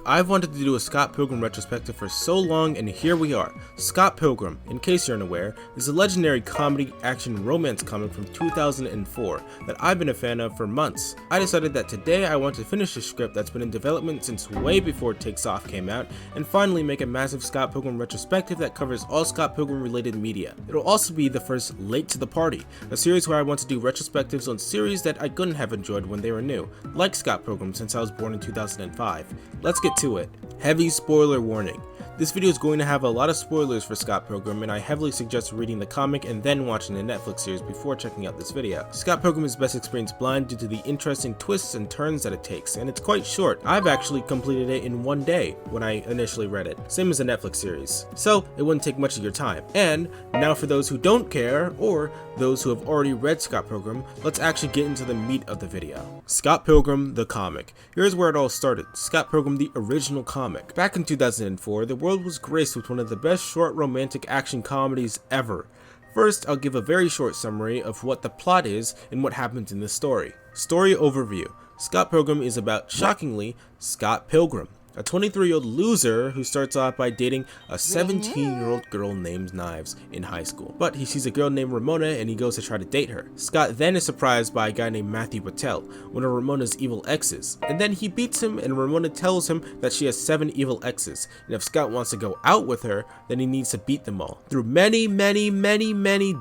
I've wanted to do a Scott Pilgrim retrospective for so long, and here we are. Scott Pilgrim, in case you're unaware, is a legendary comedy action romance comic from 2004 that I've been a fan of for months. I decided that today I want to finish a script that's been in development since way before Takes Off came out, and finally make a massive Scott Pilgrim retrospective that covers all Scott Pilgrim related media. It'll also be the first Late to the Party, a series where I want to do retrospectives on series that I couldn't have enjoyed when they were new, like Scott Pilgrim since I was born in 2005. Let's get to it. Heavy spoiler warning. This video is going to have a lot of spoilers for Scott Pilgrim, and I heavily suggest reading the comic and then watching the Netflix series before checking out this video. Scott Pilgrim is best experienced blind due to the interesting twists and turns that it takes, and it's quite short. I've actually completed it in one day when I initially read it, same as the Netflix series, so it wouldn't take much of your time. And now for those who don't care, or those who have already read Scott Pilgrim, let's actually get into the meat of the video. Scott Pilgrim, the comic. Here's where it all started. Scott Pilgrim, the original comic. Back in 2004, the world was graced with one of the best short romantic action comedies ever. First, I'll give a very short summary of what the plot is and what happens in the story. Story overview. Scott Pilgrim is about, shockingly, Scott Pilgrim, a 23-year-old loser who starts off by dating a 17-year-old girl named Knives in high school. But he sees a girl named Ramona and he goes to try to date her. Scott then is surprised by a guy named Matthew Patel, one of Ramona's evil exes. And then he beats him and Ramona tells him that she has 7 evil exes. And if Scott wants to go out with her, then he needs to beat them all. Through many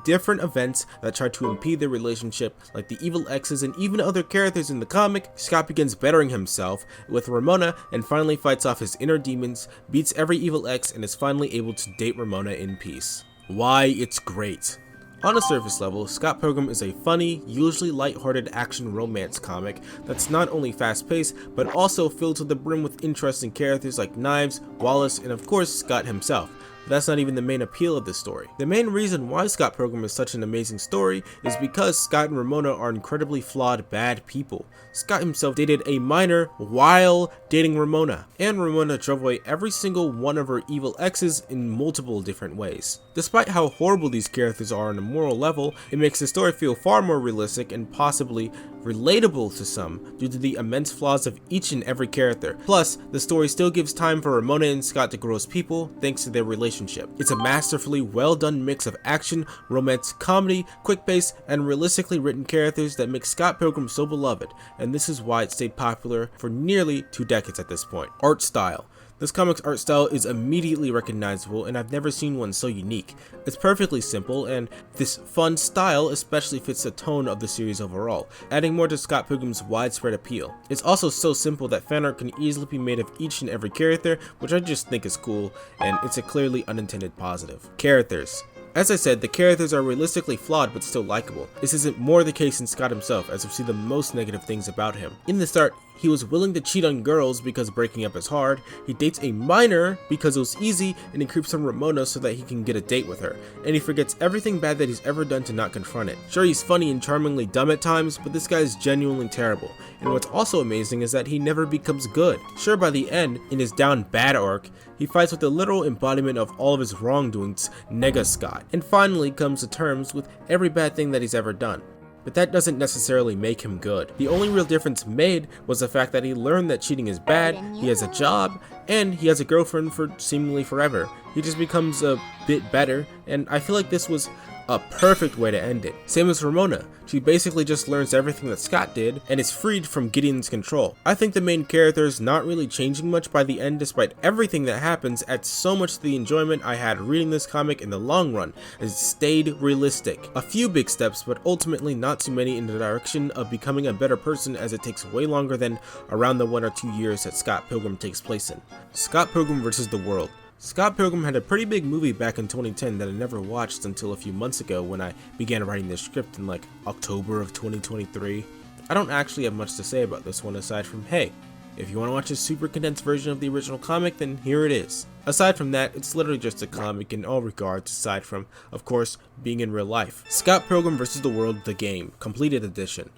different events that try to impede their relationship, like the evil exes and even other characters in the comic, Scott begins bettering himself with Ramona and finally fights off his inner demons, beats every evil ex, and is finally able to date Ramona in peace. Why it's great. On a surface level, Scott Pilgrim is a funny, usually lighthearted action romance comic that's not only fast-paced, but also filled to the brim with interesting characters like Knives, Wallace, and of course Scott himself. But that's not even the main appeal of this story. The main reason why Scott Pilgrim is such an amazing story is because Scott and Ramona are incredibly flawed bad people. Scott himself dated a minor while dating Ramona, and Ramona drove away every single one of her evil exes in multiple different ways. Despite how horrible these characters are on a moral level, it makes the story feel far more realistic and possibly relatable to some due to the immense flaws of each and every character. Plus, the story still gives time for Ramona and Scott to grow as people thanks to their relationship. It's a masterfully well done mix of action, romance, comedy, quick pace, and realistically written characters that make Scott Pilgrim so beloved, and this is why it stayed popular for nearly 2 decades at this point. Art style. This comic's art style is immediately recognizable, and I've never seen one so unique. It's perfectly simple, and this fun style especially fits the tone of the series overall, adding more to Scott Pilgrim's widespread appeal. It's also so simple that fan art can easily be made of each and every character, which I just think is cool, and it's a clearly unintended positive. Characters. As I said, the characters are realistically flawed but still likable. This isn't more the case in Scott himself, as we see the most negative things about him. In the start, he was willing to cheat on girls because breaking up is hard, he dates a minor because it was easy, and he creeps on Ramona so that he can get a date with her, and he forgets everything bad that he's ever done to not confront it. Sure, he's funny and charmingly dumb at times, but this guy is genuinely terrible, and what's also amazing is that he never becomes good. Sure, by the end, in his down bad arc, he fights with the literal embodiment of all of his wrongdoings, Nega Scott, and finally comes to terms with every bad thing that he's ever done. But that doesn't necessarily make him good. The only real difference made was the fact that he learned that cheating is bad, he has a job, and he has a girlfriend for seemingly forever. He just becomes a bit better, and I feel like this was a perfect way to end it. Same as Ramona. She basically just learns everything that Scott did and is freed from Gideon's control. I think the main character is not really changing much by the end despite everything that happens adds so much to the enjoyment I had reading this comic in the long run, as it stayed realistic. A few big steps, but ultimately not too many in the direction of becoming a better person, as it takes way longer than around the 1 or 2 years that Scott Pilgrim takes place in. Scott Pilgrim vs. the World. Scott Pilgrim had a pretty big movie back in 2010 that I never watched until a few months ago when I began writing this script in like October of 2023. I don't actually have much to say about this one aside from, hey, if you want to watch a super condensed version of the original comic, then here it is. Aside from that, it's literally just a comic in all regards aside from, of course, being in real life. Scott Pilgrim vs. the World, the game, completed edition.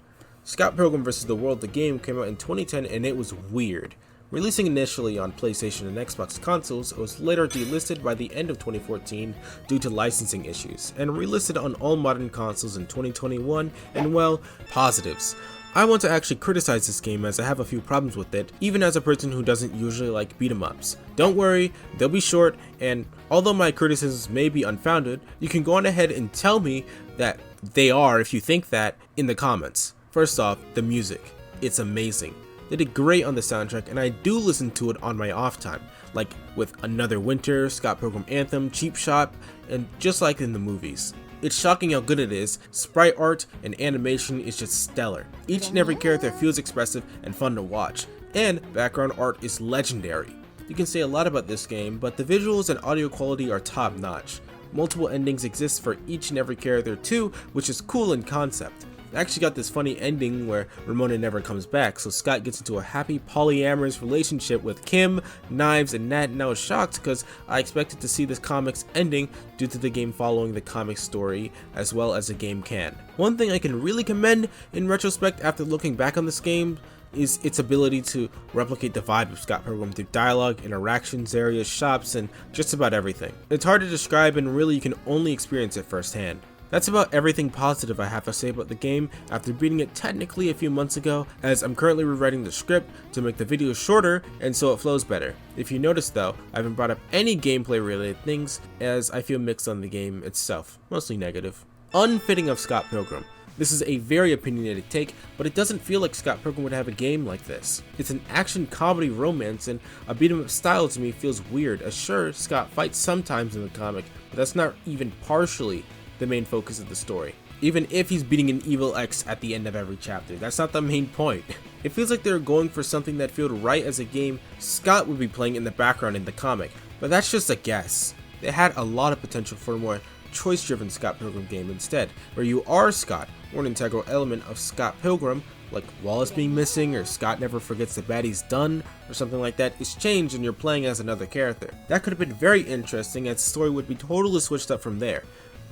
Scott Pilgrim vs. the World, the game came out in 2010 and it was weird. Releasing initially on PlayStation and Xbox consoles, it was later delisted by the end of 2014 due to licensing issues, and relisted on all modern consoles in 2021, and well, positives. I want to actually criticize this game as I have a few problems with it, even as a person who doesn't usually like beat 'em ups. Don't worry, they'll be short, and although my criticisms may be unfounded, you can go on ahead and tell me that they are if you think that in the comments. First off, the music. It's amazing. They did great on the soundtrack, and I do listen to it on my off time, like with Another Winter, Scott Pilgrim Anthem, Cheap Shot, and just like in the movies. It's shocking how good it is. Sprite art and animation is just stellar. Each and every character feels expressive and fun to watch, and background art is legendary. You can say a lot about this game, but the visuals and audio quality are top notch. Multiple endings exist for each and every character too, which is cool in concept. I actually got this funny ending where Ramona never comes back, so Scott gets into a happy polyamorous relationship with Kim, Knives, and Nat, and I was shocked because I expected to see this comic's ending due to the game following the comic story as well as the game can. One thing I can really commend in retrospect after looking back on this game is its ability to replicate the vibe of Scott Pilgrim through dialogue, interactions, areas, shops, and just about everything. It's hard to describe, and really you can only experience it firsthand. That's about everything positive I have to say about the game after beating it technically a few months ago, as I'm currently rewriting the script to make the video shorter and so it flows better. If you notice though, I haven't brought up any gameplay related things as I feel mixed on the game itself, mostly negative. Unfitting of Scott Pilgrim. This is a very opinionated take, but it doesn't feel like Scott Pilgrim would have a game like this. It's an action comedy romance, and a beat 'em up style to me feels weird, as sure, Scott fights sometimes in the comic, but that's not even partially the main focus of the story. Even if he's beating an evil ex at the end of every chapter, that's not the main point. It feels like they're going for something that felt right as a game Scott would be playing in the background in the comic, but that's just a guess. They had a lot of potential for a more choice-driven Scott Pilgrim game instead, where you are Scott, or an integral element of Scott Pilgrim, like Wallace being missing, or Scott never forgets the bad he's done, or something like that, is changed and you're playing as another character. That could have been very interesting, as the story would be totally switched up from there.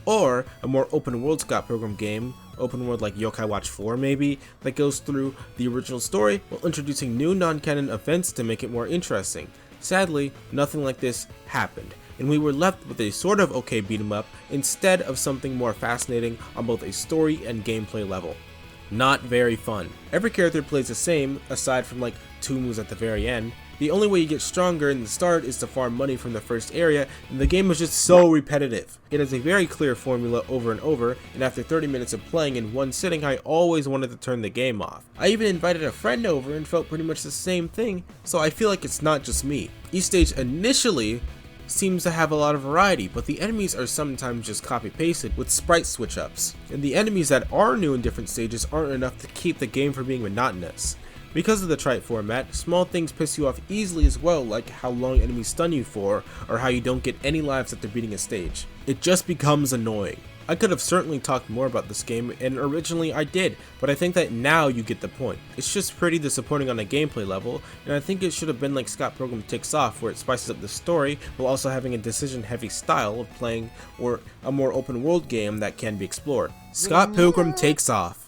Or a more open world Scott Pilgrim game, open world like Yokai Watch 4 maybe, that goes through the original story while introducing new non-canon events to make it more interesting. Sadly, nothing like this happened, and we were left with a sort of okay beat 'em up instead of something more fascinating on both a story and gameplay level. Not very fun. Every character plays the same, aside from like 2 moves at the very end. The only way you get stronger in the start is to farm money from the first area, and the game is just so repetitive. It has a very clear formula over and over, and after 30 minutes of playing in one sitting, I always wanted to turn the game off. I even invited a friend over and felt pretty much the same thing, so I feel like it's not just me. Each stage initially seems to have a lot of variety, but the enemies are sometimes just copy-pasted with sprite switch-ups, and the enemies that are new in different stages aren't enough to keep the game from being monotonous. Because of the trite format, small things piss you off easily as well, like how long enemies stun you for, or how you don't get any lives after beating a stage. It just becomes annoying. I could have certainly talked more about this game, and originally I did, but I think that now you get the point. It's just pretty disappointing on a gameplay level, and I think it should have been like Scott Pilgrim Takes Off, where it spices up the story while also having a decision-heavy style of playing, or a more open world game that can be explored. Scott Pilgrim Takes Off.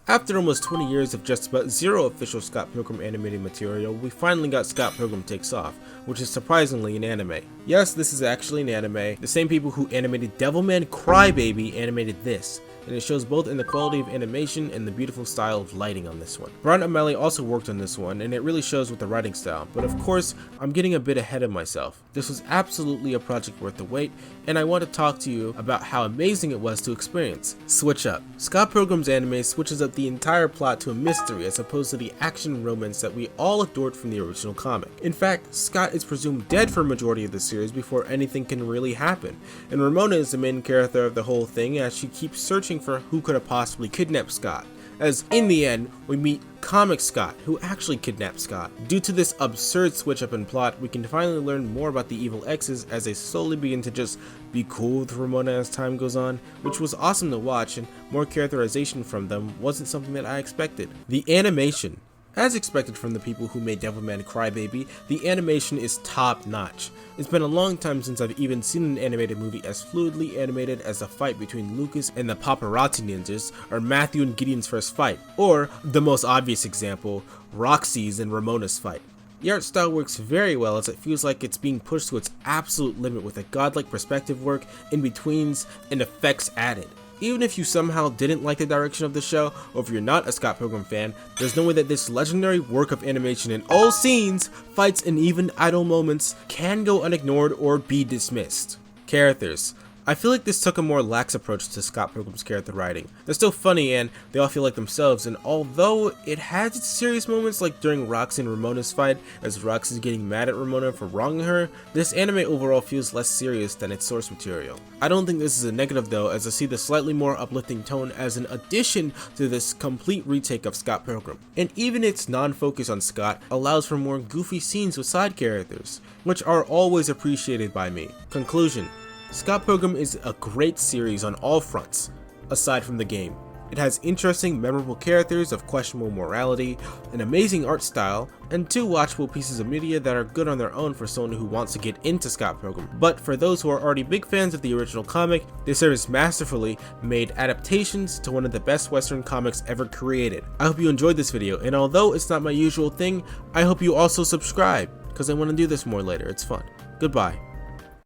After almost 20 years of just about zero official Scott Pilgrim animated material, we finally got Scott Pilgrim Takes Off, which is surprisingly an anime. Yes, this is actually an anime. The same people who animated Devilman Crybaby animated this, and it shows both in the quality of animation and the beautiful style of lighting on this one. Brian O'Malley also worked on this one, and it really shows with the writing style, but of course, I'm getting a bit ahead of myself. This was absolutely a project worth the wait, and I want to talk to you about how amazing it was to experience. Switch up. Scott Pilgrim's anime switches up the entire plot to a mystery as opposed to the action romance that we all adored from the original comic. In fact, Scott is presumed dead for a majority of the series before anything can really happen, and Ramona is the main character of the whole thing as she keeps searching for who could have possibly kidnapped Scott, as in the end we meet comic Scott, who actually kidnapped Scott. Due to this absurd switch up in plot, we can finally learn more about the evil exes as they slowly begin to just be cool with Ramona as time goes on, which was awesome to watch, and more characterization from them wasn't something that I expected. The animation. As expected from the people who made Devilman Crybaby, the animation is top notch. It's been a long time since I've even seen an animated movie as fluidly animated as the fight between Lucas and the paparazzi ninjas, or Matthew and Gideon's first fight, or the most obvious example, Roxy's and Ramona's fight. The art style works very well as it feels like it's being pushed to its absolute limit with a godlike perspective work, in-betweens, and effects added. Even if you somehow didn't like the direction of the show, or if you're not a Scott Pilgrim fan, there's no way that this legendary work of animation in all scenes, fights, and even idle moments can go unignored or be dismissed. Characters. I feel like this took a more lax approach to Scott Pilgrim's character writing. They're still funny and they all feel like themselves, and although it has its serious moments like during Roxy and Ramona's fight as Roxy's getting mad at Ramona for wronging her, this anime overall feels less serious than its source material. I don't think this is a negative though, as I see the slightly more uplifting tone as an addition to this complete retake of Scott Pilgrim. And even its non-focus on Scott allows for more goofy scenes with side characters, which are always appreciated by me. Conclusion. Scott Pilgrim is a great series on all fronts, aside from the game. It has interesting, memorable characters of questionable morality, an amazing art style, and 2 watchable pieces of media that are good on their own for someone who wants to get into Scott Pilgrim. But for those who are already big fans of the original comic, they serve masterfully made adaptations to one of the best Western comics ever created. I hope you enjoyed this video, and although it's not my usual thing, I hope you also subscribe, because I want to do this more later. It's fun. Goodbye.